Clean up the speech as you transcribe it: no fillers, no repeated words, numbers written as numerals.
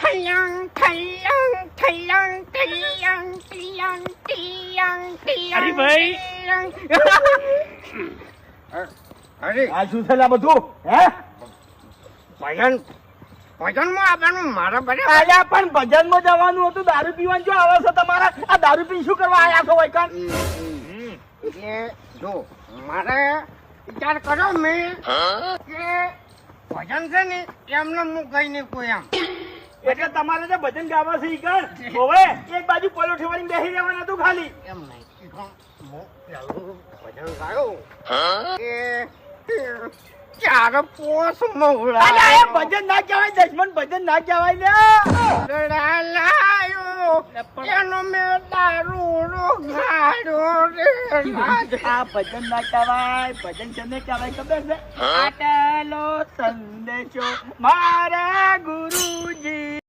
થયંગ થયંગ થયંગ થયંગ થયંગ થયંગ થયંગ અરે ભાઈ. અરે આ શું છે લા બધું હે ભજન ભજનમાં આવવાનું મારા બધા આયા પણ ભજનમાં જવાનું હતું દારૂ પીવાનું જો આવે છે તમારા આ દારૂ પી શું કરવા આયા છો વૈકણ એ જો મારે વિચાર કર્યો મેં કે ભજન છે ને એમને હું કઈ નહીં કોઈ આમ એટલે તમારે જે ભજન ગાવા છે ઈ કર હોવે એક બાજુ પોલો ઠેવાડીને બેસી રહેવાના હતું ખાલી એમ નહીં હું પેલું ભજન ગાયો કે ચાર પોસ મવડા અલા એ ભજન ના કહેવાય દશમન ભજન ના કહેવાય લે લાયો એનો મેં દારૂ ગાડ્યો રે આ ભજન ના કહેવાય ભજન કેને કહેવાય ખબર છે આટલો સંદેશો મારા ગુરુજી